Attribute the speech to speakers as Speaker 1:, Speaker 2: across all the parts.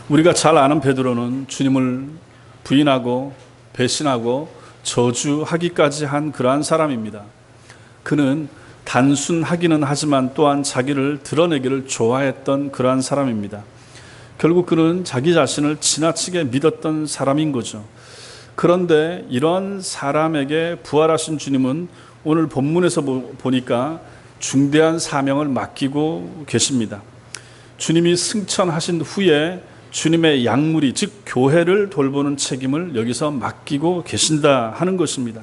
Speaker 1: 우리가 잘 아는 베드로는 주님을 부인하고 배신하고 저주하기까지 한 그러한 사람입니다. 그는 단순하기는 하지만 또한 자기를 드러내기를 좋아했던 그러한 사람입니다. 결국 그는 자기 자신을 지나치게 믿었던 사람인 거죠. 그런데 이런 사람에게 부활하신 주님은 오늘 본문에서 보니까 중대한 사명을 맡기고 계십니다. 주님이 승천하신 후에 주님의 양무리, 즉 교회를 돌보는 책임을 여기서 맡기고 계신다 하는 것입니다.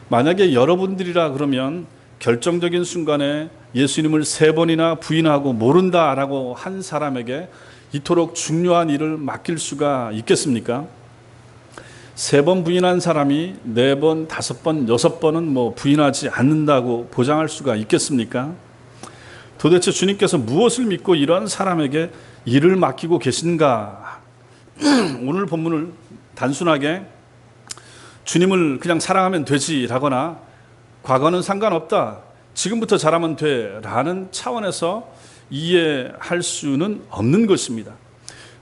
Speaker 1: 만약에 여러분들이라 그러면 결정적인 순간에 예수님을 3번이나 부인하고 모른다라고 한 사람에게 이토록 중요한 일을 맡길 수가 있겠습니까? 3번 부인한 사람이 4번, 5번, 6번은 부인하지 않는다고 보장할 수가 있겠습니까? 도대체 주님께서 무엇을 믿고 이런 사람에게 일을 맡기고 계신가? 오늘 본문을 단순하게 주님을 그냥 사랑하면 되지라거나 과거는 상관없다, 지금부터 잘하면 돼라는 차원에서 이해할 수는 없는 것입니다.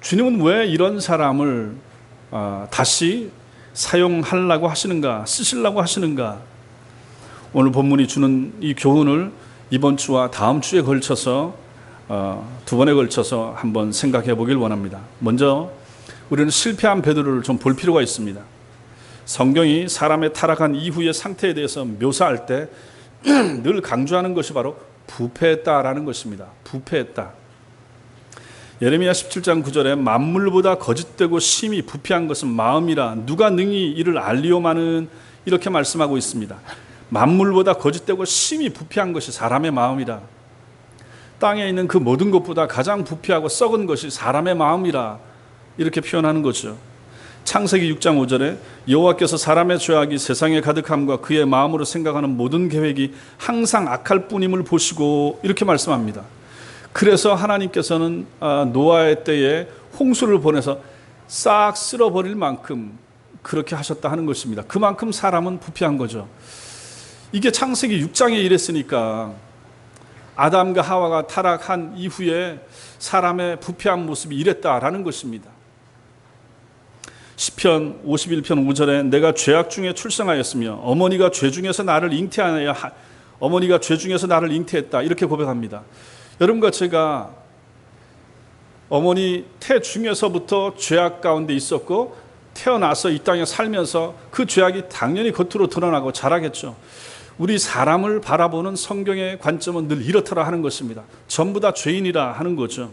Speaker 1: 주님은 왜 이런 사람을 다시 사용하려고 하시는가, 쓰시려고 하시는가? 오늘 본문이 주는 이 교훈을 이번 주와 다음 주에 걸쳐서 2번에 걸쳐서 한번 생각해 보길 원합니다. 먼저 우리는 실패한 베드로를 좀 볼 필요가 있습니다. 성경이 사람의 타락한 이후의 상태에 대해서 묘사할 때 늘 강조하는 것이 바로 부패했다라는 것입니다. 부패했다. 예레미야 17장 9절에 만물보다 거짓되고 심히 부패한 것은 마음이라 누가 능히 이를 알리오마는, 이렇게 말씀하고 있습니다. 만물보다 거짓되고 심히 부패한 것이 사람의 마음이라. 땅에 있는 그 모든 것보다 가장 부패하고 썩은 것이 사람의 마음이라, 이렇게 표현하는 거죠. 창세기 6장 5절에 여호와께서 사람의 죄악이 세상에 가득함과 그의 마음으로 생각하는 모든 계획이 항상 악할 뿐임을 보시고, 이렇게 말씀합니다. 그래서 하나님께서는 노아의 때에 홍수를 보내서 싹 쓸어버릴 만큼 그렇게 하셨다 하는 것입니다. 그만큼 사람은 부패한 거죠. 이게 창세기 6장에 이랬으니까 아담과 하와가 타락한 이후에 사람의 부패한 모습이 이랬다라는 것입니다. 시편 51편 5절에 내가 죄악 중에 출생하였으며 어머니가 죄 중에서 나를 잉태했다, 이렇게 고백합니다. 여러분과 제가 어머니 태 중에서부터 죄악 가운데 있었고 태어나서 이 땅에 살면서 그 죄악이 당연히 겉으로 드러나고 자라겠죠. 우리 사람을 바라보는 성경의 관점은 늘 이렇더라 하는 것입니다. 전부 다 죄인이라 하는 거죠.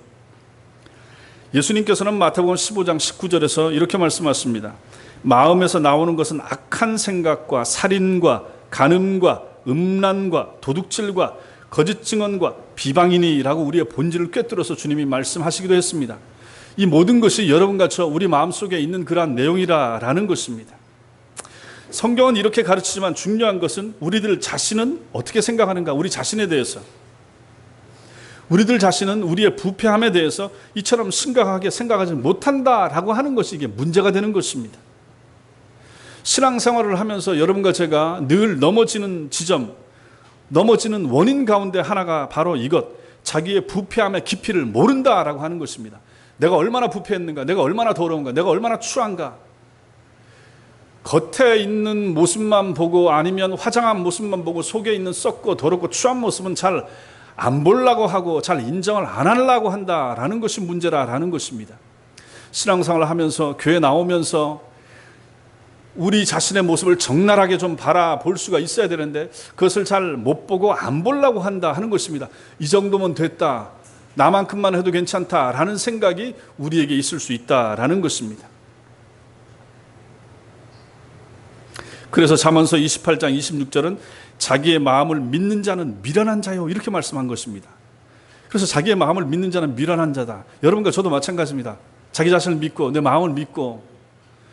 Speaker 1: 예수님께서는 마태복음 15장 19절에서 이렇게 말씀하십니다. 마음에서 나오는 것은 악한 생각과 살인과 간음과 음란과 도둑질과 거짓 증언과 비방이니라고 우리의 본질을 꿰뚫어서 주님이 말씀하시기도 했습니다. 이 모든 것이 여러분과 저 우리 마음속에 있는 그러한 내용이라는 것입니다. 성경은 이렇게 가르치지만 중요한 것은 우리들 자신은 어떻게 생각하는가, 우리 자신에 대해서, 우리들 자신은 우리의 부패함에 대해서 이처럼 심각하게 생각하지 못한다라고 하는 것이 이게 문제가 되는 것입니다. 신앙생활을 하면서 여러분과 제가 늘 넘어지는 지점, 넘어지는 원인 가운데 하나가 바로 이것, 자기의 부패함의 깊이를 모른다라고 하는 것입니다. 내가 얼마나 부패했는가, 내가 얼마나 더러운가, 내가 얼마나 추한가. 겉에 있는 모습만 보고 아니면 화장한 모습만 보고 속에 있는 썩고 더럽고 추한 모습은 잘 안 보려고 하고 잘 인정을 안 하려고 한다라는 것이 문제라는 것입니다. 신앙생활을 하면서 교회 나오면서 우리 자신의 모습을 적나라하게 좀 바라볼 수가 있어야 되는데 그것을 잘 못 보고 안 보려고 한다 하는 것입니다. 이 정도면 됐다, 나만큼만 해도 괜찮다라는 생각이 우리에게 있을 수 있다라는 것입니다. 그래서 잠언서 28장 26절은 자기의 마음을 믿는 자는 미련한 자요, 이렇게 말씀한 것입니다. 그래서 자기의 마음을 믿는 자는 미련한 자다. 여러분과 저도 마찬가지입니다. 자기 자신을 믿고 내 마음을 믿고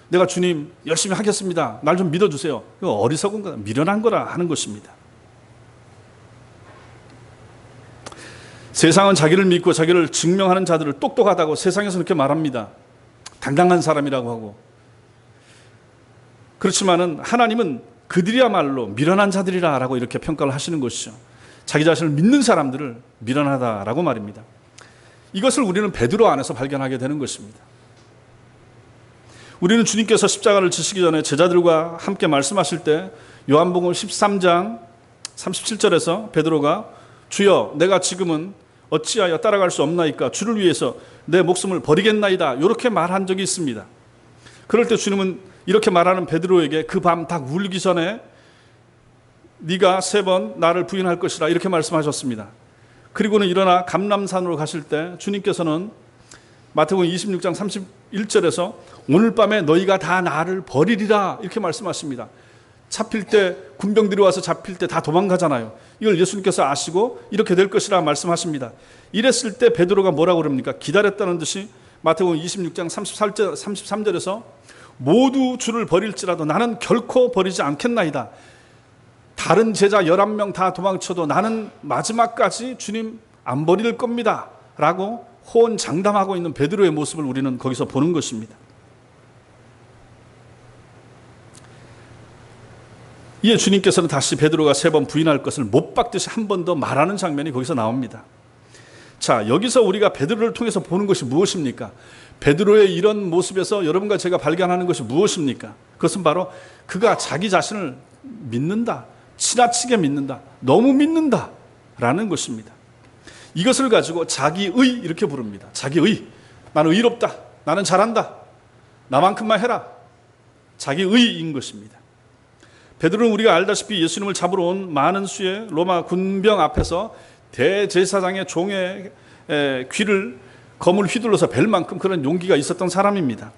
Speaker 1: 내가 주님 열심히 하겠습니다, 날 좀 믿어주세요, 이거 어리석은 거다, 미련한 거라 하는 것입니다. 세상은 자기를 믿고 자기를 증명하는 자들을 똑똑하다고 세상에서 그렇게 말합니다. 당당한 사람이라고 하고. 그렇지만은 하나님은 그들이야말로 미련한 자들이라고 이렇게 평가를 하시는 것이죠. 자기 자신을 믿는 사람들을 미련하다라고 말입니다. 이것을 우리는 베드로 안에서 발견하게 되는 것입니다. 우리는 주님께서 십자가를 지시기 전에 제자들과 함께 말씀하실 때 요한복음 13장 37절에서 베드로가 주여 내가 지금은 어찌하여 따라갈 수 없나이까 주를 위해서 내 목숨을 버리겠나이다 이렇게 말한 적이 있습니다. 그럴 때 주님은 이렇게 말하는 베드로에게 그 밤 닭 울기 전에 네가 3번 나를 부인할 것이라 이렇게 말씀하셨습니다. 그리고는 일어나 감람산으로 가실 때 주님께서는 마태복음 26장 31절에서 오늘 밤에 너희가 다 나를 버리리라 이렇게 말씀하십니다. 잡힐 때 군병들이 와서 잡힐 때 다 도망가잖아요. 이걸 예수님께서 아시고 이렇게 될 것이라 말씀하십니다. 이랬을 때 베드로가 뭐라고 그럽니까? 기다렸다는 듯이 마태복음 26장 33절에서 모두 주를 버릴지라도 나는 결코 버리지 않겠나이다. 다른 제자 11명 다 도망쳐도 나는 마지막까지 주님 안 버릴 겁니다 라고 호언장담하고 있는 베드로의 모습을 우리는 거기서 보는 것입니다. 이에 주님께서는 다시 베드로가 3번 부인할 것을 못 박듯이 한 번 더 말하는 장면이 거기서 나옵니다. 자, 여기서 우리가 베드로를 통해서 보는 것이 무엇입니까? 베드로의 이런 모습에서 여러분과 제가 발견하는 것이 무엇입니까? 그것은 바로 그가 자기 자신을 믿는다, 지나치게 믿는다, 너무 믿는다 라는 것입니다. 이것을 가지고 자기의 이렇게 부릅니다. 자기의. 나는 의롭다, 나는 잘한다, 나만큼만 해라. 자기의인 것입니다. 베드로는 우리가 알다시피 예수님을 잡으러 온 많은 수의 로마 군병 앞에서 대제사장의 종의 귀를 검을 휘둘러서 벨 만큼 그런 용기가 있었던 사람입니다.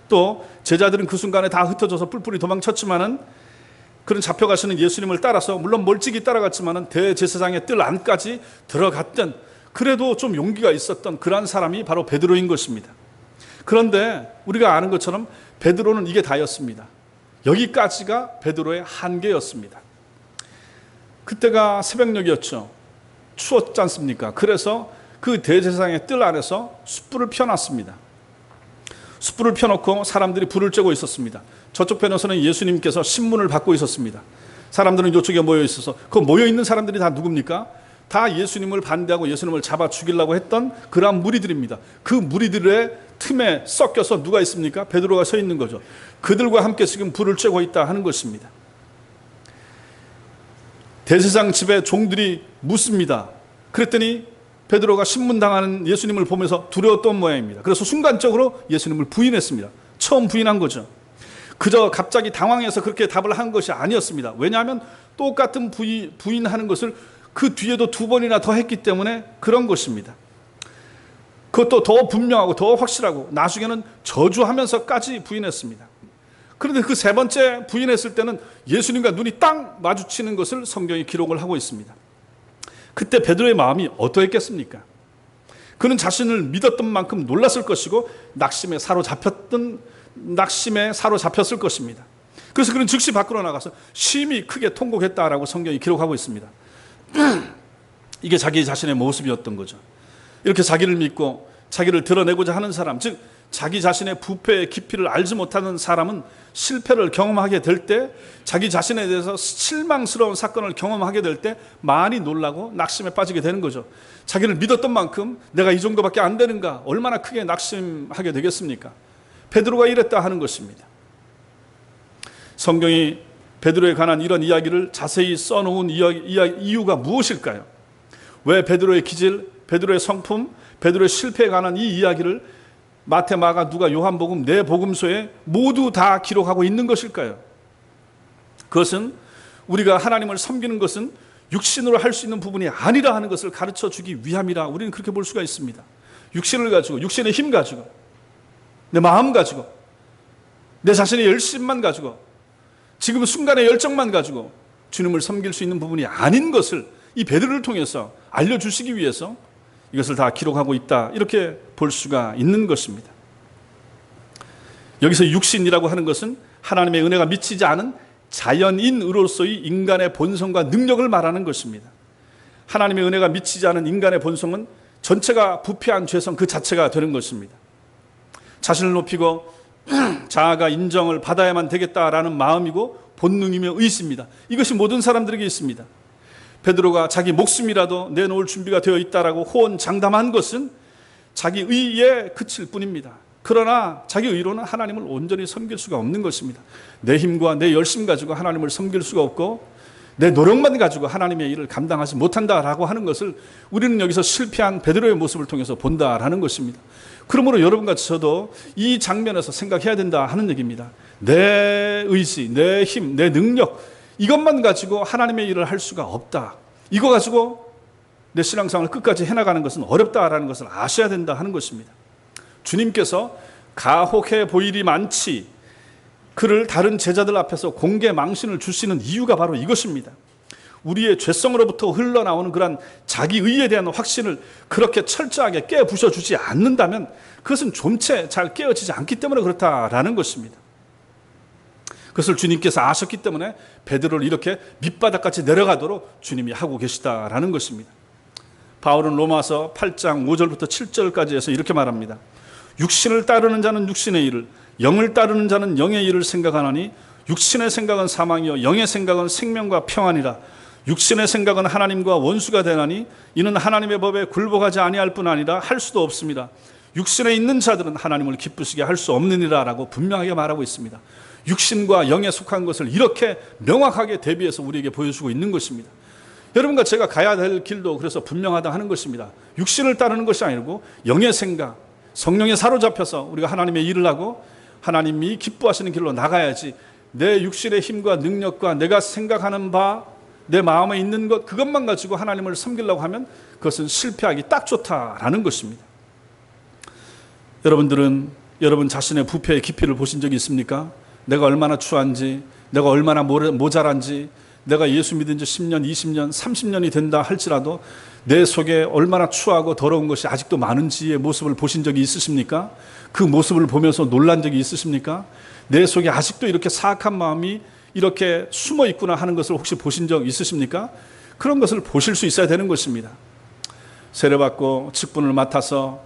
Speaker 1: 또 제자들은 그 순간에 다 흩어져서 뿔뿔이 도망쳤지만은 그런 잡혀가시는 예수님을 따라서 물론 멀찍이 따라갔지만은 대제사장의 뜰 안까지 들어갔던 그래도 좀 용기가 있었던 그러한 사람이 바로 베드로인 것입니다. 그런데 우리가 아는 것처럼 베드로는 이게 다였습니다. 여기까지가 베드로의 한계였습니다. 그때가 새벽녘이었죠. 추웠지 않습니까? 그래서 그 대제사장의 뜰 안에서 숯불을 펴놨습니다. 숯불을 펴놓고 사람들이 불을 쬐고 있었습니다. 저쪽 편에서는 예수님께서 신문을 받고 있었습니다. 사람들은 이쪽에 모여 있어서 그 모여 있는 사람들이 다 누굽니까? 다 예수님을 반대하고 예수님을 잡아 죽이려고 했던 그러한 무리들입니다. 그 무리들의 틈에 섞여서 누가 있습니까? 베드로가 서 있는 거죠. 그들과 함께 지금 불을 쬐고 있다 하는 것입니다. 대제사장 집에 종들이 묻습니다. 그랬더니 베드로가 신문당하는 예수님을 보면서 두려웠던 모양입니다. 그래서 순간적으로 예수님을 부인했습니다. 처음 부인한 거죠. 그저 갑자기 당황해서 그렇게 답을 한 것이 아니었습니다. 왜냐하면 똑같은 부인하는 것을 그 뒤에도 2번이나 더 했기 때문에 그런 것입니다. 그것도 더 분명하고 더 확실하고 나중에는 저주하면서까지 부인했습니다. 그런데 그 3번째 부인했을 때는 예수님과 눈이 딱 마주치는 것을 성경이 기록을 하고 있습니다. 그때 베드로의 마음이 어떠했겠습니까? 그는 자신을 믿었던 만큼 놀랐을 것이고 낙심에 사로잡혔을 것입니다. 그래서 그는 즉시 밖으로 나가서 심히 크게 통곡했다라고 성경이 기록하고 있습니다. 이게 자기 자신의 모습이었던 거죠. 이렇게 자기를 믿고 자기를 드러내고자 하는 사람, 즉 자기 자신의 부패의 깊이를 알지 못하는 사람은 실패를 경험하게 될 때, 자기 자신에 대해서 실망스러운 사건을 경험하게 될 때 많이 놀라고 낙심에 빠지게 되는 거죠. 자기를 믿었던 만큼 내가 이 정도밖에 안 되는가, 얼마나 크게 낙심하게 되겠습니까? 베드로가 이랬다 하는 것입니다. 성경이 베드로에 관한 이런 이야기를 자세히 써놓은 이유가 무엇일까요? 왜 베드로의 기질, 베드로의 성품, 베드로의 실패에 관한 이 이야기를 마태, 마가, 누가, 요한복음 4복음서에 모두 다 기록하고 있는 것일까요? 그것은 우리가 하나님을 섬기는 것은 육신으로 할 수 있는 부분이 아니라 하는 것을 가르쳐 주기 위함이라 우리는 그렇게 볼 수가 있습니다. 육신을 가지고, 육신의 힘 가지고, 내 마음 가지고, 내 자신의 열심만 가지고, 지금 순간의 열정만 가지고 주님을 섬길 수 있는 부분이 아닌 것을 이 베드로를 통해서 알려주시기 위해서 이것을 다 기록하고 있다, 이렇게 볼 수가 있는 것입니다. 여기서 육신이라고 하는 것은 하나님의 은혜가 미치지 않은 자연인으로서의 인간의 본성과 능력을 말하는 것입니다. 하나님의 은혜가 미치지 않은 인간의 본성은 전체가 부패한 죄성 그 자체가 되는 것입니다. 자신을 높이고 자아가 인정을 받아야만 되겠다라는 마음이고 본능이며 의지입니다. 이것이 모든 사람들에게 있습니다. 베드로가 자기 목숨이라도 내놓을 준비가 되어 있다라고 호언장담한 것은 자기 의에 그칠 뿐입니다. 그러나 자기 의로는 하나님을 온전히 섬길 수가 없는 것입니다. 내 힘과 내 열심 가지고 하나님을 섬길 수가 없고 내 노력만 가지고 하나님의 일을 감당하지 못한다라고 하는 것을 우리는 여기서 실패한 베드로의 모습을 통해서 본다라는 것입니다. 그러므로 여러분과 저도 이 장면에서 생각해야 된다 하는 얘기입니다. 내 의지, 내 힘, 내 능력 이것만 가지고 하나님의 일을 할 수가 없다. 이거 가지고 내 신앙생활을 끝까지 해나가는 것은 어렵다라는 것을 아셔야 된다 하는 것입니다. 주님께서 가혹해 보일이 많지 그를 다른 제자들 앞에서 공개 망신을 주시는 이유가 바로 이것입니다. 우리의 죄성으로부터 흘러나오는 그런 자기 의에 대한 확신을 그렇게 철저하게 깨부셔주지 않는다면 그것은 좀채 잘 깨어지지 않기 때문에 그렇다라는 것입니다. 그것을 주님께서 아셨기 때문에 베드로를 이렇게 밑바닥까지 내려가도록 주님이 하고 계시다라는 것입니다. 바울은 로마서 8장 5절부터 7절까지 해서 이렇게 말합니다. 육신을 따르는 자는 육신의 일을, 영을 따르는 자는 영의 일을 생각하나니 육신의 생각은 사망이요 영의 생각은 생명과 평안이라. 육신의 생각은 하나님과 원수가 되나니 이는 하나님의 법에 굴복하지 아니할 뿐 아니라 할 수도 없습니다. 육신에 있는 자들은 하나님을 기쁘시게 할 수 없느니라 라고 분명하게 말하고 있습니다. 육신과 영에 속한 것을 이렇게 명확하게 대비해서 우리에게 보여주고 있는 것입니다. 여러분과 제가 가야 될 길도 그래서 분명하다 하는 것입니다. 육신을 따르는 것이 아니고 영의 생각, 성령에 사로잡혀서 우리가 하나님의 일을 하고 하나님이 기뻐하시는 길로 나가야지 내 육신의 힘과 능력과 내가 생각하는 바, 내 마음에 있는 것 그것만 가지고 하나님을 섬기려고 하면 그것은 실패하기 딱 좋다라는 것입니다. 여러분들은 여러분 자신의 부패의 깊이를 보신 적이 있습니까? 내가 얼마나 추한지, 내가 얼마나 모자란지, 내가 예수 믿은 지 10년, 20년, 30년이 된다 할지라도 내 속에 얼마나 추하고 더러운 것이 아직도 많은지의 모습을 보신 적이 있으십니까? 그 모습을 보면서 놀란 적이 있으십니까? 내 속에 아직도 이렇게 사악한 마음이 이렇게 숨어 있구나 하는 것을 혹시 보신 적 있으십니까? 그런 것을 보실 수 있어야 되는 것입니다. 세례받고 직분을 맡아서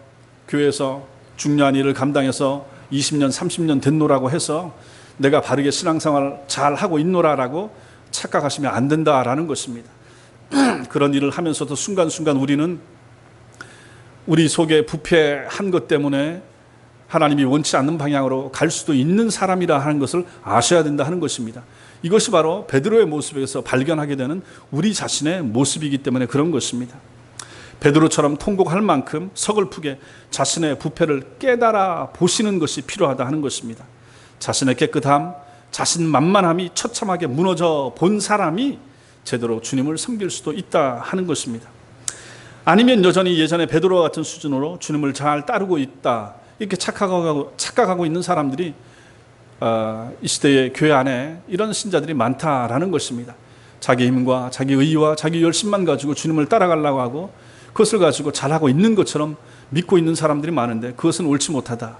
Speaker 1: 교회에서 중요한 일을 감당해서 20년, 30년 됐노라고 해서 내가 바르게 신앙생활을 잘 하고 있노라라고 착각하시면 안 된다라는 것입니다. 그런 일을 하면서도 순간순간 우리는 우리 속에 부패한 것 때문에 하나님이 원치 않는 방향으로 갈 수도 있는 사람이라 하는 것을 아셔야 된다 하는 것입니다. 이것이 바로 베드로의 모습에서 발견하게 되는 우리 자신의 모습이기 때문에 그런 것입니다. 베드로처럼 통곡할 만큼 서글프게 자신의 부패를 깨달아 보시는 것이 필요하다 하는 것입니다. 자신의 깨끗함, 자신만만함이 처참하게 무너져 본 사람이 제대로 주님을 섬길 수도 있다 하는 것입니다. 아니면 여전히 예전에 베드로와 같은 수준으로 주님을 잘 따르고 있다 이렇게 착각하고 있는 사람들이 이 시대의 교회 안에 이런 신자들이 많다라는 것입니다. 자기 힘과 자기 의와 자기 열심만 가지고 주님을 따라가려고 하고 그것을 가지고 잘하고 있는 것처럼 믿고 있는 사람들이 많은데 그것은 옳지 못하다.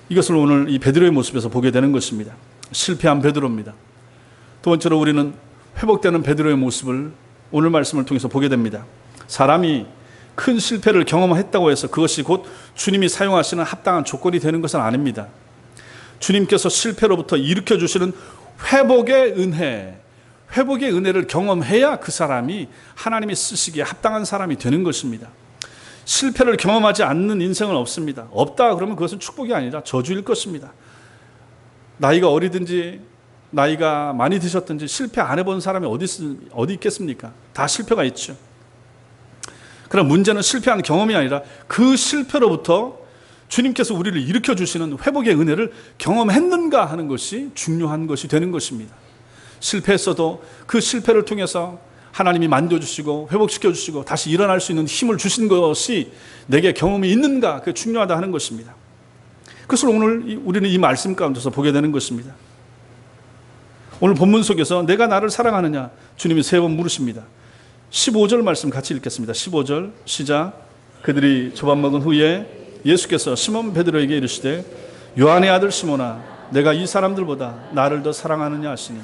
Speaker 1: 이것을 오늘 이 베드로의 모습에서 보게 되는 것입니다. 실패한 베드로입니다. 두 번째로 우리는 회복되는 베드로의 모습을 오늘 말씀을 통해서 보게 됩니다. 사람이 큰 실패를 경험했다고 해서 그것이 곧 주님이 사용하시는 합당한 조건이 되는 것은 아닙니다. 주님께서 실패로부터 일으켜주시는 회복의 은혜를 경험해야 그 사람이 하나님이 쓰시기에 합당한 사람이 되는 것입니다. 실패를 경험하지 않는 인생은 없습니다. 없다 그러면 그것은 축복이 아니라 저주일 것입니다. 나이가 어리든지 나이가 많이 드셨든지 실패 안 해본 사람이 어디 있겠습니까? 다 실패가 있죠. 그럼 문제는 실패한 경험이 아니라 그 실패로부터 주님께서 우리를 일으켜주시는 회복의 은혜를 경험했는가 하는 것이 중요한 것이 되는 것입니다. 실패했어도 그 실패를 통해서 하나님이 만져주시고 회복시켜주시고 다시 일어날 수 있는 힘을 주신 것이 내게 경험이 있는가 그게 중요하다 하는 것입니다. 그것을 오늘 우리는 이 말씀 가운데서 보게 되는 것입니다. 오늘 본문 속에서 내가 나를 사랑하느냐 주님이 3번 물으십니다. 15절 말씀 같이 읽겠습니다. 15절 시작. 그들이 조밥 먹은 후에 예수께서 시몬 베드로에게 이르시되 요한의 아들 시몬아 내가 이 사람들보다 나를 더 사랑하느냐 하시니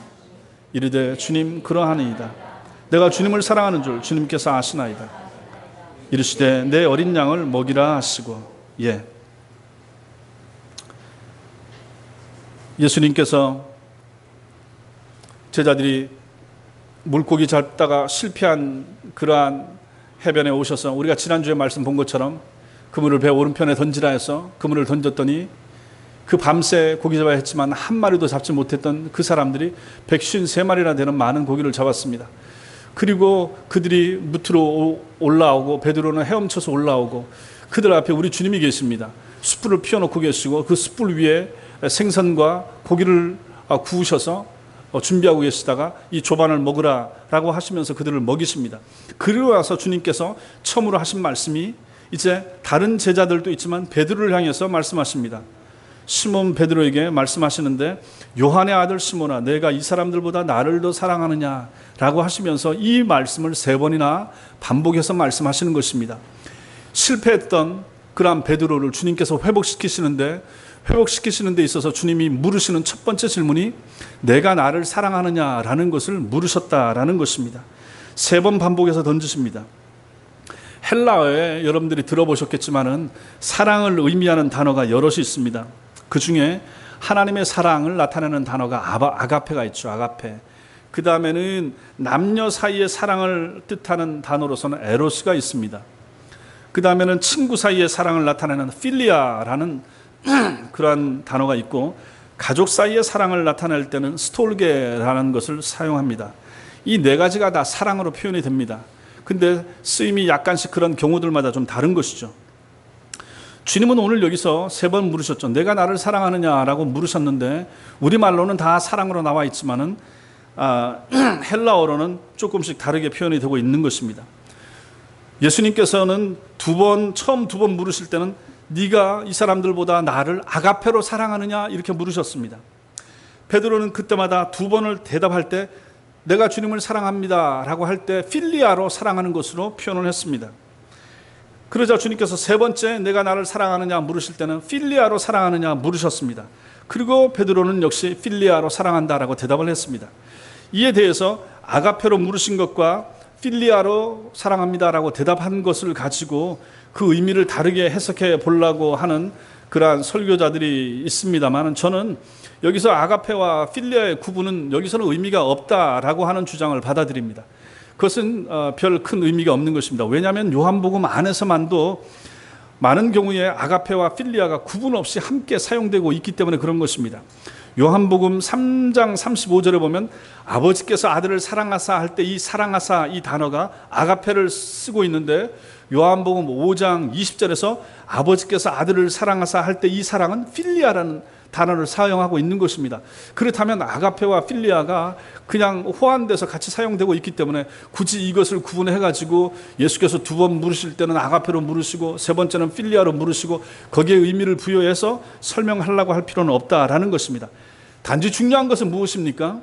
Speaker 1: 이르되 주님 그러하니이다. 내가 주님을 사랑하는 줄 주님께서 아시나이다. 이르시되 내 어린 양을 먹이라 하시고 예수님께서 제자들이 물고기 잡다가 실패한 그러한 해변에 오셔서 우리가 지난주에 말씀 본 것처럼 그물을 배 오른편에 던지라 해서 그물을 던졌더니 그 밤새 고기 잡아야 했지만 한 마리도 잡지 못했던 그 사람들이 153마리나 되는 많은 고기를 잡았습니다. 그리고 그들이 무트로 올라오고 베드로는 헤엄쳐서 올라오고 그들 앞에 우리 주님이 계십니다. 숯불을 피워놓고 계시고 그 숯불 위에 생선과 고기를 구우셔서 준비하고 계시다가 이 조반을 먹으라라고 하시면서 그들을 먹이십니다. 그리고 와서 주님께서 처음으로 하신 말씀이 이제 다른 제자들도 있지만 베드로를 향해서 말씀하십니다. 시몬 베드로에게 말씀하시는데 요한의 아들 시몬아 내가 이 사람들보다 나를 더 사랑하느냐라고 하시면서 이 말씀을 3번이나 반복해서 말씀하시는 것입니다. 실패했던 그러한 베드로를 주님께서 회복시키시는 데 있어서 주님이 물으시는 첫 번째 질문이 내가 나를 사랑하느냐라는 것을 물으셨다라는 것입니다. 3번 반복해서 던지십니다. 헬라어에 여러분들이 들어보셨겠지만은 사랑을 의미하는 단어가 여럿이 있습니다. 그 중에 하나님의 사랑을 나타내는 단어가 아가페가 있죠. 아가페. 그 다음에는 남녀 사이의 사랑을 뜻하는 단어로서는 에로스가 있습니다. 그 다음에는 친구 사이의 사랑을 나타내는 필리아라는 그러한 단어가 있고 가족 사이의 사랑을 나타낼 때는 스톨게라는 것을 사용합니다. 이 4가지가 다 사랑으로 표현이 됩니다. 근데 쓰임이 약간씩 그런 경우들마다 좀 다른 것이죠. 주님은 오늘 여기서 3번 물으셨죠. 내가 나를 사랑하느냐라고 물으셨는데 우리말로는 다 사랑으로 나와 있지만은 헬라어로는 조금씩 다르게 표현이 되고 있는 것입니다. 예수님께서는 처음 2번 물으실 때는 네가 이 사람들보다 나를 아가페로 사랑하느냐 이렇게 물으셨습니다. 베드로는 그때마다 2번을 대답할 때 내가 주님을 사랑합니다 라고 할 때 필리아로 사랑하는 것으로 표현을 했습니다. 그러자 주님께서 3번째 내가 나를 사랑하느냐 물으실 때는 필리아로 사랑하느냐 물으셨습니다. 그리고 베드로는 역시 필리아로 사랑한다라고 대답을 했습니다. 이에 대해서 아가페로 물으신 것과 필리아로 사랑합니다라고 대답한 것을 가지고 그 의미를 다르게 해석해 보려고 하는 그러한 설교자들이 있습니다만 저는 여기서 아가페와 필리아의 구분은 여기서는 의미가 없다라고 하는 주장을 받아들입니다. 그것은 별 큰 의미가 없는 것입니다. 왜냐하면 요한복음 안에서만도 많은 경우에 아가페와 필리아가 구분 없이 함께 사용되고 있기 때문에 그런 것입니다. 요한복음 3장 35절에 보면 아버지께서 아들을 사랑하사 할 때 이 사랑하사 이 단어가 아가페를 쓰고 있는데 요한복음 5장 20절에서 아버지께서 아들을 사랑하사 할 때 이 사랑은 필리아라는 단어를 사용하고 있는 것입니다. 그렇다면 아가페와 필리아가 그냥 호환돼서 같이 사용되고 있기 때문에 굳이 이것을 구분해가지고 예수께서 2번 물으실 때는 아가페로 물으시고 3번째는 필리아로 물으시고 거기에 의미를 부여해서 설명하려고 할 필요는 없다라는 것입니다. 단지 중요한 것은 무엇입니까?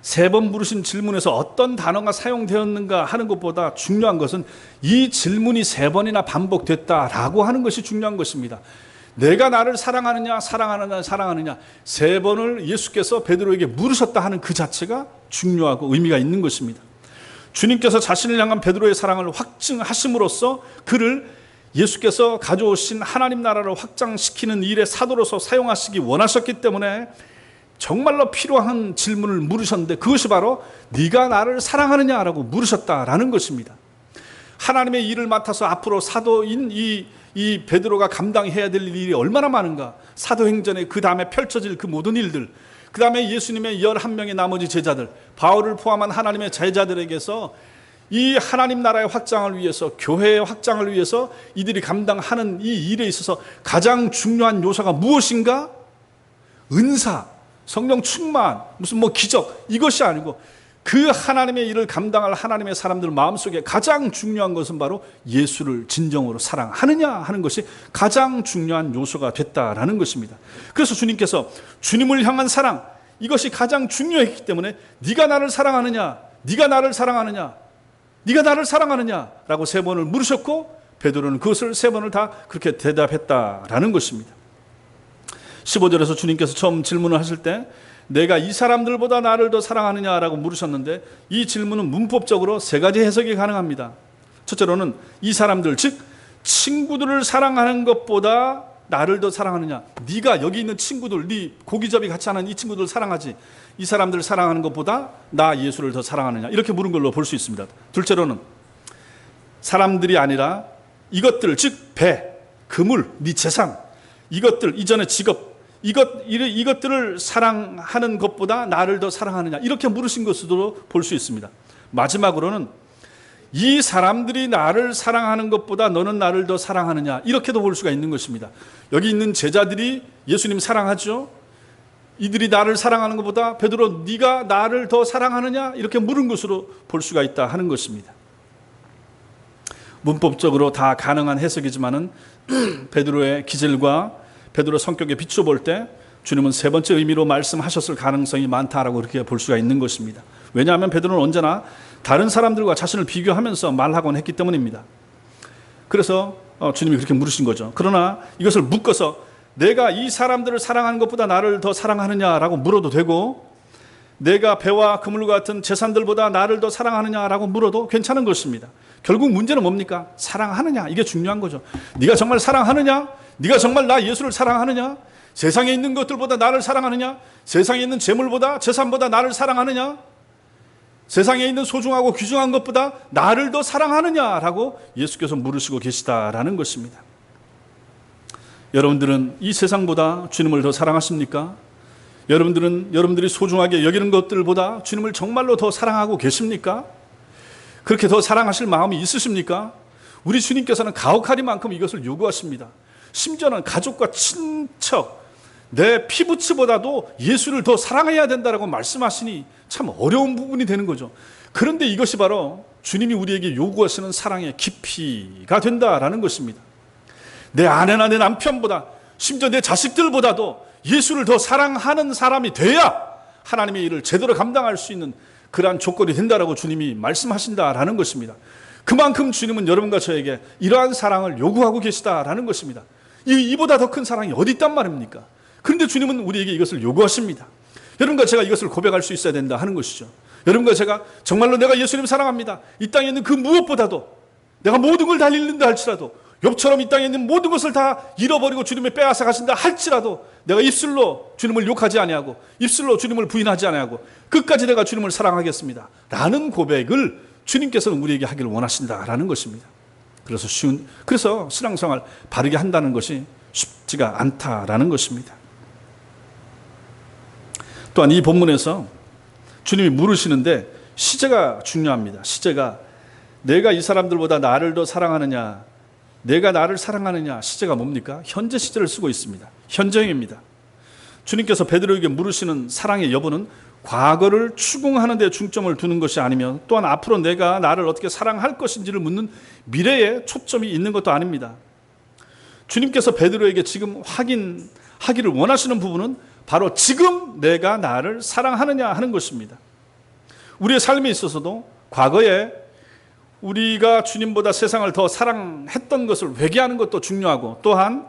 Speaker 1: 3번 물으신 질문에서 어떤 단어가 사용되었는가 하는 것보다 중요한 것은 이 질문이 3번이나 반복됐다라고 하는 것이 중요한 것입니다. 내가 나를 사랑하느냐 3번을 예수께서 베드로에게 물으셨다 하는 그 자체가 중요하고 의미가 있는 것입니다. 주님께서 자신을 향한 베드로의 사랑을 확증하심으로써 그를 예수께서 가져오신 하나님 나라를 확장시키는 일의 사도로서 사용하시기 원하셨기 때문에 정말로 필요한 질문을 물으셨는데 그것이 바로 네가 나를 사랑하느냐라고 물으셨다라는 것입니다. 하나님의 일을 맡아서 앞으로 사도인 이 베드로가 감당해야 될 일이 얼마나 많은가. 사도행전에 그 다음에 펼쳐질 그 모든 일들, 그 다음에 예수님의 11명의 나머지 제자들, 바울을 포함한 하나님의 제자들에게서 이 하나님 나라의 확장을 위해서, 교회의 확장을 위해서 이들이 감당하는 이 일에 있어서 가장 중요한 요소가 무엇인가? 은사, 성령 충만, 무슨 기적, 이것이 아니고 그 하나님의 일을 감당할 하나님의 사람들 마음속에 가장 중요한 것은 바로 예수를 진정으로 사랑하느냐 하는 것이 가장 중요한 요소가 됐다라는 것입니다. 그래서 주님께서 주님을 향한 사랑, 이것이 가장 중요했기 때문에 네가 나를 사랑하느냐, 네가 나를 사랑하느냐, 네가 나를 사랑하느냐라고 3번을 물으셨고 베드로는 그것을 3번을 다 그렇게 대답했다라는 것입니다. 15절에서 주님께서 처음 질문을 하실 때 내가 이 사람들보다 나를 더 사랑하느냐라고 물으셨는데 이 질문은 문법적으로 3가지 해석이 가능합니다. 첫째로는 이 사람들, 즉 친구들을 사랑하는 것보다 나를 더 사랑하느냐, 네가 여기 있는 친구들, 네 고기잡이 같이 하는 이 친구들 사랑하지, 이 사람들을 사랑하는 것보다 나 예수를 더 사랑하느냐, 이렇게 물은 걸로 볼 수 있습니다. 둘째로는 사람들이 아니라 이것들, 즉 배, 그물, 네 재산, 이것들, 이전의 직업, 이것들을 사랑하는 것보다 나를 더 사랑하느냐, 이렇게 물으신 것으로 볼 수 있습니다. 마지막으로는 이 사람들이 나를 사랑하는 것보다 너는 나를 더 사랑하느냐, 이렇게도 볼 수가 있는 것입니다. 여기 있는 제자들이 예수님 사랑하죠. 이들이 나를 사랑하는 것보다 베드로 네가 나를 더 사랑하느냐, 이렇게 물은 것으로 볼 수가 있다 하는 것입니다. 문법적으로 다 가능한 해석이지만은 베드로의 기질과 베드로 성격에 비추어 볼 때 주님은 세 번째 의미로 말씀하셨을 가능성이 많다라고 그렇게 볼 수가 있는 것입니다. 왜냐하면 베드로는 언제나 다른 사람들과 자신을 비교하면서 말하곤 했기 때문입니다. 그래서 주님이 그렇게 물으신 거죠. 그러나 이것을 묶어서 내가 이 사람들을 사랑하는 것보다 나를 더 사랑하느냐라고 물어도 되고, 내가 배와 그물과 같은 재산들보다 나를 더 사랑하느냐라고 물어도 괜찮은 것입니다. 결국 문제는 뭡니까? 사랑하느냐, 이게 중요한 거죠. 네가 정말 사랑하느냐? 네가 정말 나 예수를 사랑하느냐? 세상에 있는 것들보다 나를 사랑하느냐? 세상에 있는 재물보다, 재산보다 나를 사랑하느냐? 세상에 있는 소중하고 귀중한 것보다 나를 더 사랑하느냐라고 예수께서 물으시고 계시다라는 것입니다. 여러분들은 이 세상보다 주님을 더 사랑하십니까? 여러분들은 여러분들이 소중하게 여기는 것들보다 주님을 정말로 더 사랑하고 계십니까? 그렇게 더 사랑하실 마음이 있으십니까? 우리 주님께서는 가혹하리만큼 이것을 요구하십니다. 심지어는 가족과 친척, 내 피부치보다도 예수를 더 사랑해야 된다라고 말씀하시니 참 어려운 부분이 되는 거죠. 그런데 이것이 바로 주님이 우리에게 요구하시는 사랑의 깊이가 된다라는 것입니다. 내 아내나 내 남편보다, 심지어 내 자식들보다도 예수를 더 사랑하는 사람이 돼야 하나님의 일을 제대로 감당할 수 있는 그러한 조건이 된다라고 주님이 말씀하신다라는 것입니다. 그만큼 주님은 여러분과 저에게 이러한 사랑을 요구하고 계시다라는 것입니다. 이보다 더 큰 사랑이 어디 있단 말입니까? 그런데 주님은 우리에게 이것을 요구하십니다. 여러분과 제가 이것을 고백할 수 있어야 된다 하는 것이죠. 여러분과 제가 정말로 내가 예수님 사랑합니다, 이 땅에 있는 그 무엇보다도 내가 모든 걸 다 잃는다 할지라도, 욥처럼 이 땅에 있는 모든 것을 다 잃어버리고 주님의 빼앗아 가신다 할지라도 내가 입술로 주님을 욕하지 아니하고 입술로 주님을 부인하지 아니하고 끝까지 내가 주님을 사랑하겠습니다 라는 고백을 주님께서는 우리에게 하기를 원하신다라는 것입니다. 그래서 신앙생활 바르게 한다는 것이 쉽지가 않다라는 것입니다. 또한 이 본문에서 주님이 물으시는데 시제가 중요합니다. 시제가 내가 이 사람들보다 나를 더 사랑하느냐, 내가 나를 사랑하느냐, 시제가 뭡니까? 현재 시제를 쓰고 있습니다. 현재형입니다. 주님께서 베드로에게 물으시는 사랑의 여부는 과거를 추궁하는 데 중점을 두는 것이 아니며, 또한 앞으로 내가 나를 어떻게 사랑할 것인지를 묻는 미래에 초점이 있는 것도 아닙니다. 주님께서 베드로에게 지금 확인하기를 원하시는 부분은 바로 지금 내가 나를 사랑하느냐 하는 것입니다. 우리의 삶에 있어서도 과거에 우리가 주님보다 세상을 더 사랑했던 것을 회개하는 것도 중요하고, 또한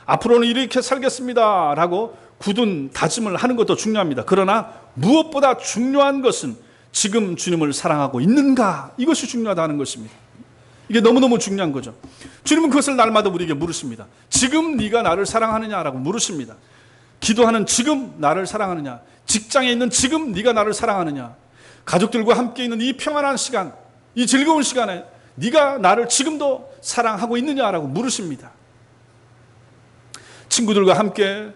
Speaker 1: 앞으로는 이렇게 살겠습니다 라고 굳은 다짐을 하는 것도 중요합니다. 그러나 무엇보다 중요한 것은 지금 주님을 사랑하고 있는가, 이것이 중요하다는 것입니다. 이게 너무너무 중요한 거죠. 주님은 그것을 날마다 우리에게 물으십니다. 지금 네가 나를 사랑하느냐라고 물으십니다. 기도하는 지금 나를 사랑하느냐, 직장에 있는 지금 네가 나를 사랑하느냐, 가족들과 함께 있는 이 평안한 시간, 이 즐거운 시간에 네가 나를 지금도 사랑하고 있느냐라고 물으십니다. 친구들과 함께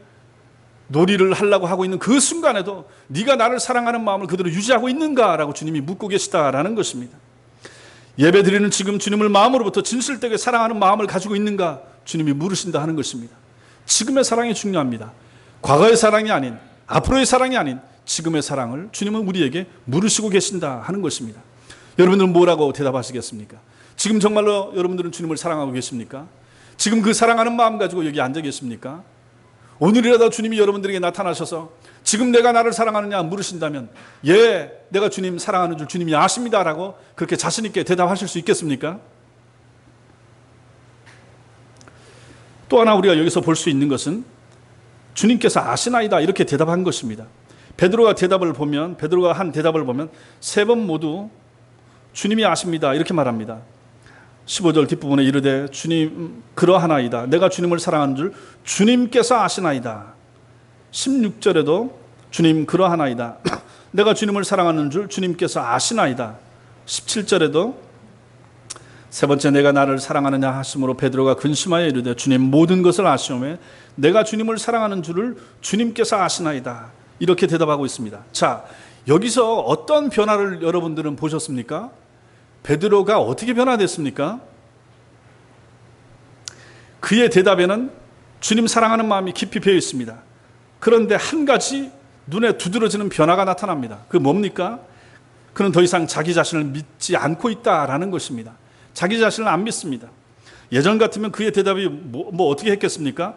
Speaker 1: 놀이를 하려고 하고 있는 그 순간에도 네가 나를 사랑하는 마음을 그대로 유지하고 있는가라고 주님이 묻고 계시다라는 것입니다. 예배드리는 지금 주님을 마음으로부터 진실되게 사랑하는 마음을 가지고 있는가, 주님이 물으신다 하는 것입니다. 지금의 사랑이 중요합니다. 과거의 사랑이 아닌, 앞으로의 사랑이 아닌 지금의 사랑을 주님은 우리에게 물으시고 계신다 하는 것입니다. 여러분들은 뭐라고 대답하시겠습니까? 지금 정말로 여러분들은 주님을 사랑하고 계십니까? 지금 그 사랑하는 마음 가지고 여기 앉아 계십니까? 오늘이라도 주님이 여러분들에게 나타나셔서 지금 내가 나를 사랑하느냐 물으신다면, 예, 내가 주님 사랑하는 줄 주님이 아십니다라고 그렇게 자신 있게 대답하실 수 있겠습니까? 또 하나 우리가 여기서 볼 수 있는 것은 주님께서 아시나이다 이렇게 대답한 것입니다. 베드로가 한 대답을 보면 세 번 모두 주님이 아십니다 이렇게 말합니다. 15절 뒷부분에 이르되 주님 그러하나이다, 내가 주님을 사랑하는 줄 주님께서 아시나이다. 16절에도 주님 그러하나이다, 내가 주님을 사랑하는 줄 주님께서 아시나이다. 17절에도 세 번째, 내가 나를 사랑하느냐 하심으로 베드로가 근심하여 이르되 주님 모든 것을 아시오매 내가 주님을 사랑하는 줄을 주님께서 아시나이다. 이렇게 대답하고 있습니다. 자, 여기서 어떤 변화를 여러분들은 보셨습니까? 베드로가 어떻게 변화됐습니까? 그의 대답에는 주님 사랑하는 마음이 깊이 배어 있습니다. 그런데 한 가지 눈에 두드러지는 변화가 나타납니다. 그게 뭡니까? 그는 더 이상 자기 자신을 믿지 않고 있다라는 것입니다. 자기 자신을 안 믿습니다. 예전 같으면 그의 대답이 뭐 어떻게 했겠습니까?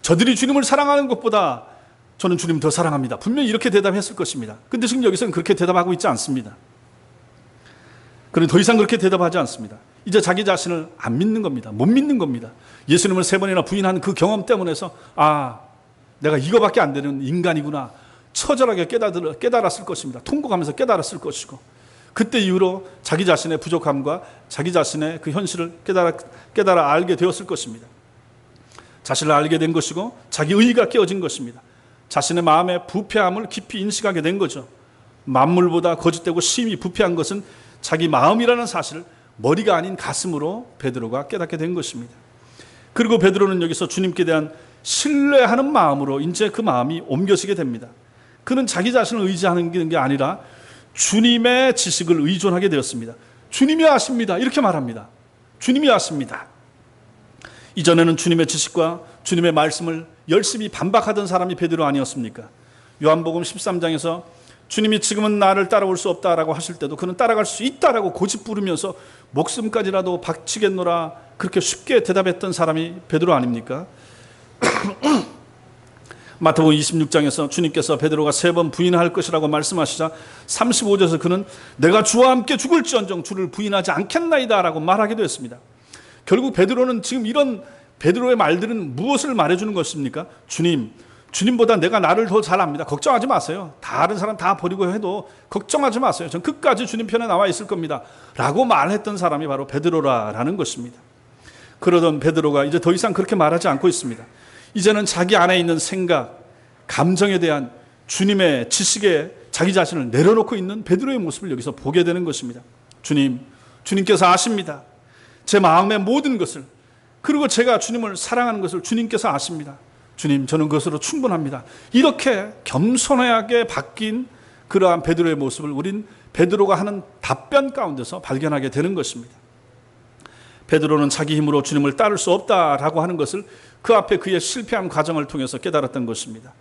Speaker 1: 저들이 주님을 사랑하는 것보다 저는 주님 더 사랑합니다. 분명히 이렇게 대답했을 것입니다. 근데 지금 여기서는 그렇게 대답하고 있지 않습니다. 그는 더 이상 그렇게 대답하지 않습니다. 이제 자기 자신을 안 믿는 겁니다. 못 믿는 겁니다. 예수님을 3번이나 부인한 그 경험 때문에서 내가 이거밖에 안 되는 인간이구나 처절하게 깨달았을 것입니다. 통곡하면서 깨달았을 것이고, 그때 이후로 자기 자신의 부족함과 자기 자신의 그 현실을 깨달아 알게 되었을 것입니다. 자신을 알게 된 것이고 자기 의의가 깨어진 것입니다. 자신의 마음의 부패함을 깊이 인식하게 된 거죠. 만물보다 거짓되고 심히 부패한 것은 자기 마음이라는 사실을 머리가 아닌 가슴으로 베드로가 깨닫게 된 것입니다. 그리고 베드로는 여기서 주님께 대한 신뢰하는 마음으로 이제 그 마음이 옮겨지게 됩니다. 그는 자기 자신을 의지하는 게 아니라 주님의 지식을 의존하게 되었습니다. 주님이 아십니다. 이렇게 말합니다. 주님이 아십니다. 이전에는 주님의 지식과 주님의 말씀을 열심히 반박하던 사람이 베드로 아니었습니까? 요한복음 13장에서 주님이 지금은 나를 따라올 수 없다라고 하실 때도 그는 따라갈 수 있다라고 고집 부르면서 목숨까지라도 바치겠노라 그렇게 쉽게 대답했던 사람이 베드로 아닙니까? 마태복음 26장에서 주님께서 베드로가 3번 부인할 것이라고 말씀하시자 35절에서 그는 내가 주와 함께 죽을지언정 주를 부인하지 않겠나이다 라고 말하기도 했습니다. 결국 베드로는 지금 이런 베드로의 말들은 무엇을 말해주는 것입니까? 주님보다 내가 나를 더 잘 압니다. 걱정하지 마세요. 다른 사람 다 버리고 해도 걱정하지 마세요. 전 끝까지 주님 편에 나와 있을 겁니다 라고 말했던 사람이 바로 베드로라는 것입니다. 그러던 베드로가 이제 더 이상 그렇게 말하지 않고 있습니다. 이제는 자기 안에 있는 생각, 감정에 대한 주님의 지식에 자기 자신을 내려놓고 있는 베드로의 모습을 여기서 보게 되는 것입니다. 주님께서 아십니다. 제 마음의 모든 것을, 그리고 제가 주님을 사랑하는 것을 주님께서 아십니다. 주님, 저는 그것으로 충분합니다. 이렇게 겸손하게 바뀐 그러한 베드로의 모습을 우린 베드로가 하는 답변 가운데서 발견하게 되는 것입니다. 베드로는 자기 힘으로 주님을 따를 수 없다라고 하는 것을 그 앞에 그의 실패한 과정을 통해서 깨달았던 것입니다.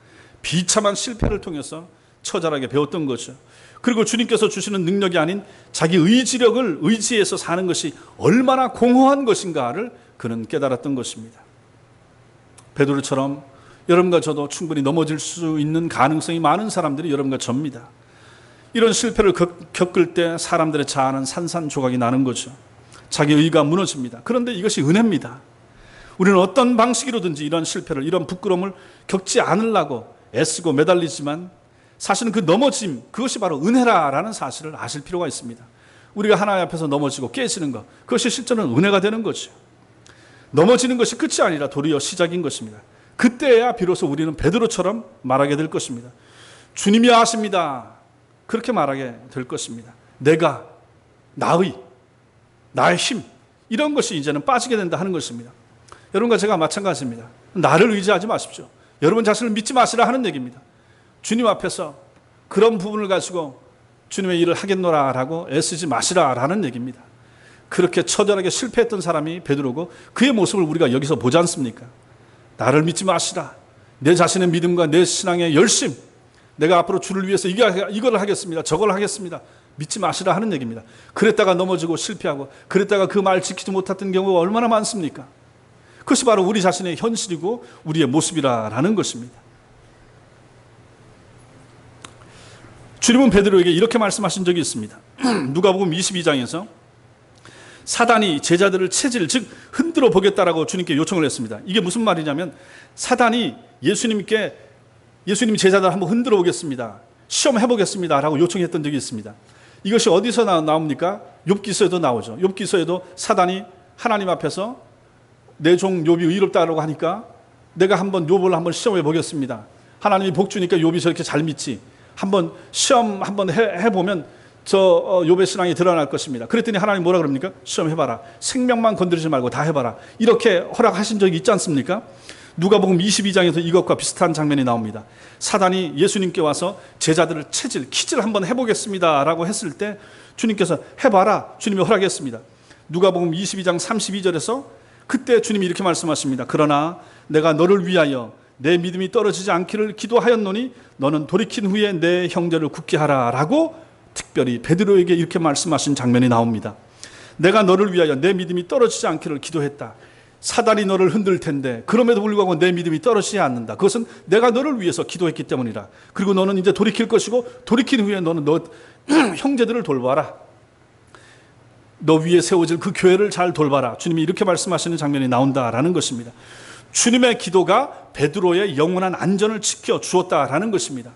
Speaker 1: 비참한 실패를 통해서 처절하게 배웠던 거죠. 그리고 주님께서 주시는 능력이 아닌 자기 의지력을 의지해서 사는 것이 얼마나 공허한 것인가를 그는 깨달았던 것입니다. 베드로처럼 여러분과 저도 충분히 넘어질 수 있는 가능성이 많은 사람들이 여러분과 저입니다. 이런 실패를 겪을 때 사람들의 자아는 산산조각이 나는 거죠. 자기 의가 무너집니다. 그런데 이것이 은혜입니다. 우리는 어떤 방식으로든지 이런 실패를, 이런 부끄러움을 겪지 않으려고 애쓰고 매달리지만 사실은 그 넘어짐, 그것이 바로 은혜라는 사실을 아실 필요가 있습니다. 우리가 하나님 앞에서 넘어지고 깨지는 것, 그것이 실제로는 은혜가 되는 거죠. 넘어지는 것이 끝이 아니라 도리어 시작인 것입니다. 그때야 비로소 우리는 베드로처럼 말하게 될 것입니다. 주님이 아십니다. 그렇게 말하게 될 것입니다. 내가, 나의 힘, 이런 것이 이제는 빠지게 된다 하는 것입니다. 여러분과 제가 마찬가지입니다. 나를 의지하지 마십시오. 여러분 자신을 믿지 마시라 하는 얘기입니다. 주님 앞에서 그런 부분을 가지고 주님의 일을 하겠노라라고 애쓰지 마시라라는 얘기입니다. 그렇게 처절하게 실패했던 사람이 베드로고 그의 모습을 우리가 여기서 보지 않습니까? 나를 믿지 마시라. 내 자신의 믿음과 내 신앙의 열심, 내가 앞으로 주를 위해서 이걸 하겠습니다. 저걸 하겠습니다. 믿지 마시라 하는 얘기입니다. 그랬다가 넘어지고 실패하고 그랬다가 그 말 지키지 못했던 경우가 얼마나 많습니까? 그것이 바로 우리 자신의 현실이고 우리의 모습이라는 것입니다. 주님은 베드로에게 이렇게 말씀하신 적이 있습니다. 누가복음 22장에서 사단이 제자들을 체질, 즉 흔들어 보겠다라고 주님께 요청을 했습니다. 이게 무슨 말이냐면 사단이 예수님 제자들 한번 흔들어 보겠습니다. 시험해 보겠습니다 라고 요청했던 적이 있습니다. 이것이 어디서 나옵니까? 욥기서에도 나오죠. 욥기서에도 사단이 하나님 앞에서 내 종 욥이 의롭다라고 하니까 내가 욥을 한번 시험해 보겠습니다. 하나님이 복 주니까 욥이 저렇게 잘 믿지. 한번 시험 한번 해보면 욥의 신앙이 드러날 것입니다. 그랬더니 하나님 뭐라 그럽니까? 시험해봐라. 생명만 건드리지 말고 다 해봐라. 이렇게 허락하신 적이 있지 않습니까? 누가복음 22장에서 이것과 비슷한 장면이 나옵니다. 사단이 예수님께 와서 제자들을 키질 한번 해보겠습니다 라고 했을 때 주님께서 해봐라. 주님이 허락했습니다. 누가복음 22장 32절에서 그때 주님이 이렇게 말씀하십니다. 그러나 내가 너를 위하여 내 믿음이 떨어지지 않기를 기도하였노니 너는 돌이킨 후에 내 형제를 굳게 하라 라고 특별히 베드로에게 이렇게 말씀하신 장면이 나옵니다. 내가 너를 위하여 내 믿음이 떨어지지 않기를 기도했다. 사단이 너를 흔들 텐데 그럼에도 불구하고 내 믿음이 떨어지지 않는다. 그것은 내가 너를 위해서 기도했기 때문이라. 그리고 너는 이제 돌이킬 것이고 돌이킨 후에 너는 너 형제들을 돌봐라. 너 위에 세워질 그 교회를 잘 돌봐라. 주님이 이렇게 말씀하시는 장면이 나온다라는 것입니다. 주님의 기도가 베드로의 영원한 안전을 지켜 주었다라는 것입니다.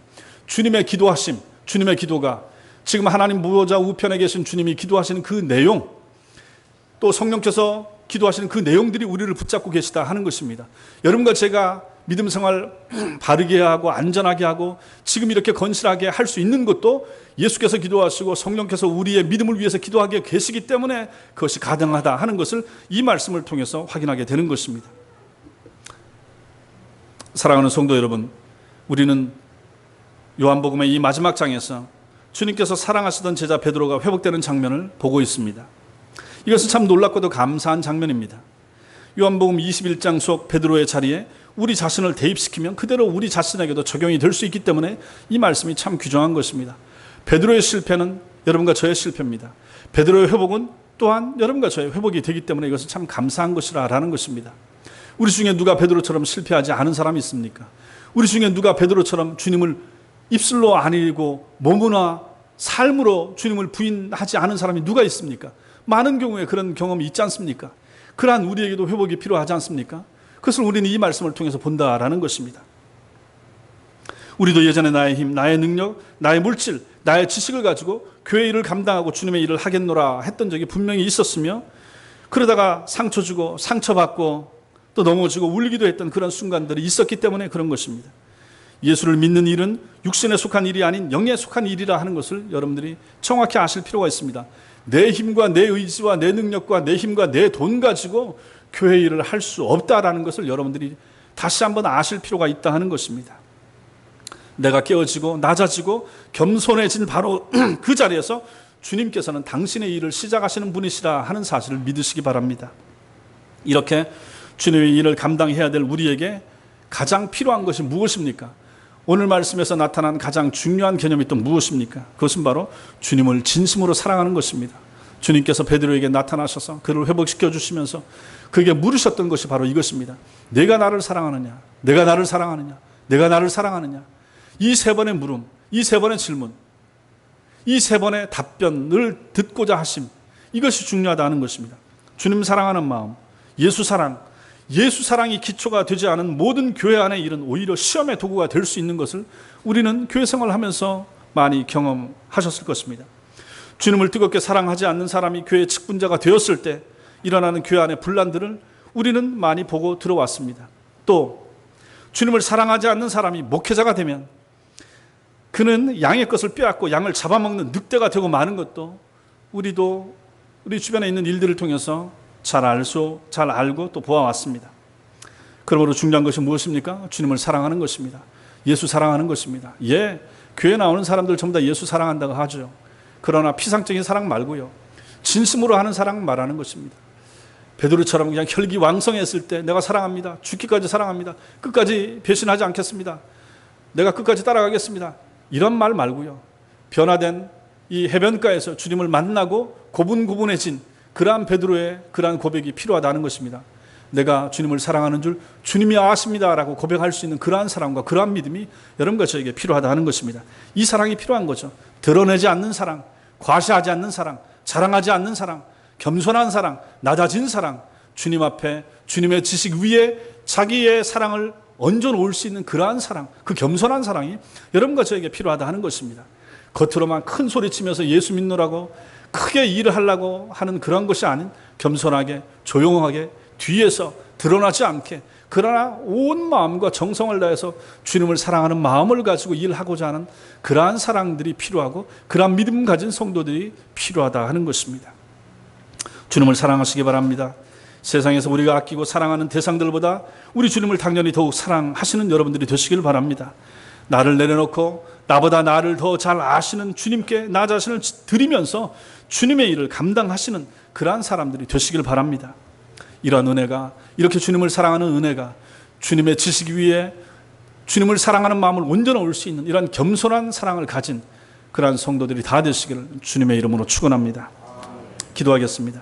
Speaker 1: 주님의 기도하심, 주님의 기도가 지금 하나님 보호자 우편에 계신 주님이 기도하시는 그 내용, 또 성령께서 기도하시는 그 내용들이 우리를 붙잡고 계시다 하는 것입니다. 여러분과 제가 믿음 생활 바르게 하고 안전하게 하고 지금 이렇게 건실하게 할 수 있는 것도 예수께서 기도하시고 성령께서 우리의 믿음을 위해서 기도하게 계시기 때문에 그것이 가능하다 하는 것을 이 말씀을 통해서 확인하게 되는 것입니다. 사랑하는 성도 여러분, 우리는 요한복음의 이 마지막 장에서 주님께서 사랑하시던 제자 베드로가 회복되는 장면을 보고 있습니다. 이것은 참 놀랍고도 감사한 장면입니다. 요한복음 21장 속 베드로의 자리에 우리 자신을 대입시키면 그대로 우리 자신에게도 적용이 될 수 있기 때문에 이 말씀이 참 귀중한 것입니다. 베드로의 실패는 여러분과 저의 실패입니다. 베드로의 회복은 또한 여러분과 저의 회복이 되기 때문에 이것은 참 감사한 것이라는 것입니다. 우리 중에 누가 베드로처럼 실패하지 않은 사람이 있습니까? 우리 중에 누가 베드로처럼 주님을 입술로 아니고 몸이나 삶으로 주님을 부인하지 않은 사람이 누가 있습니까? 많은 경우에 그런 경험이 있지 않습니까? 그러한 우리에게도 회복이 필요하지 않습니까? 그것을 우리는 이 말씀을 통해서 본다라는 것입니다. 우리도 예전에 나의 힘, 나의 능력, 나의 물질, 나의 지식을 가지고 교회 일을 감당하고 주님의 일을 하겠노라 했던 적이 분명히 있었으며 그러다가 상처 주고 상처받고 또 넘어지고 울기도 했던 그런 순간들이 있었기 때문에 그런 것입니다. 예수를 믿는 일은 육신에 속한 일이 아닌 영에 속한 일이라 하는 것을 여러분들이 정확히 아실 필요가 있습니다. 내 힘과 내 의지와 내 능력과 내 힘과 내 돈 가지고 교회 일을 할 수 없다라는 것을 여러분들이 다시 한번 아실 필요가 있다 하는 것입니다. 내가 깨어지고 낮아지고 겸손해진 바로 그 자리에서 주님께서는 당신의 일을 시작하시는 분이시라 하는 사실을 믿으시기 바랍니다. 이렇게 주님의 일을 감당해야 될 우리에게 가장 필요한 것이 무엇입니까? 오늘 말씀에서 나타난 가장 중요한 개념이 또 무엇입니까? 그것은 바로 주님을 진심으로 사랑하는 것입니다. 주님께서 베드로에게 나타나셔서 그를 회복시켜 주시면서 그에게 물으셨던 것이 바로 이것입니다. 내가 나를 사랑하느냐? 내가 나를 사랑하느냐? 내가 나를 사랑하느냐? 이 세 번의 물음, 이 세 번의 질문, 이 세 번의 답변을 듣고자 하심, 이것이 중요하다는 것입니다. 주님 사랑하는 마음, 예수 사랑이 기초가 되지 않은 모든 교회 안의 일은 오히려 시험의 도구가 될 수 있는 것을 우리는 교회 생활을 하면서 많이 경험하셨을 것입니다. 주님을 뜨겁게 사랑하지 않는 사람이 교회의 직분자가 되었을 때 일어나는 교회 안의 분란들을 우리는 많이 보고 들어왔습니다. 또 주님을 사랑하지 않는 사람이 목회자가 되면 그는 양의 것을 빼앗고 양을 잡아먹는 늑대가 되고 마는 것도 우리도 우리 주변에 있는 일들을 통해서 잘 알고 또 보아왔습니다. 그러므로 중요한 것이 무엇입니까? 주님을 사랑하는 것입니다. 예수 사랑하는 것입니다. 교회 나오는 사람들 전부 다 예수 사랑한다고 하죠. 그러나 피상적인 사랑 말고요, 진심으로 하는 사랑 말하는 것입니다. 베드로처럼 그냥 혈기왕성했을 때 내가 사랑합니다, 죽기까지 사랑합니다, 끝까지 배신하지 않겠습니다, 내가 끝까지 따라가겠습니다, 이런 말 말고요, 변화된 이 해변가에서 주님을 만나고 고분고분해진 그러한 베드로의 그러한 고백이 필요하다는 것입니다. 내가 주님을 사랑하는 줄 주님이 아십니다라고 고백할 수 있는 그러한 사랑과 그러한 믿음이 여러분과 저에게 필요하다는 것입니다. 이 사랑이 필요한 거죠. 드러내지 않는 사랑, 과시하지 않는 사랑, 자랑하지 않는 사랑, 겸손한 사랑, 낮아진 사랑, 주님 앞에 주님의 지식 위에 자기의 사랑을 얹어놓을 수 있는 그러한 사랑, 그 겸손한 사랑이 여러분과 저에게 필요하다 하는 것입니다. 겉으로만 큰 소리치면서 예수 믿노라고 크게 일을 하려고 하는 그런 것이 아닌 겸손하게 조용하게 뒤에서 드러나지 않게 그러나 온 마음과 정성을 다해서 주님을 사랑하는 마음을 가지고 일하고자 하는 그러한 사랑들이 필요하고 그러한 믿음 가진 성도들이 필요하다 하는 것입니다. 주님을 사랑하시기 바랍니다. 세상에서 우리가 아끼고 사랑하는 대상들보다 우리 주님을 당연히 더욱 사랑하시는 여러분들이 되시길 바랍니다. 나를 내려놓고 나보다 나를 더 잘 아시는 주님께 나 자신을 드리면서 주님의 일을 감당하시는 그러한 사람들이 되시길 바랍니다. 이러한 은혜가, 이렇게 주님을 사랑하는 은혜가 주님의 지식 위에 주님을 사랑하는 마음을 온전히 올 수 있는 이러한 겸손한 사랑을 가진 그러한 성도들이 다 되시기를 주님의 이름으로 축원합니다. 기도하겠습니다.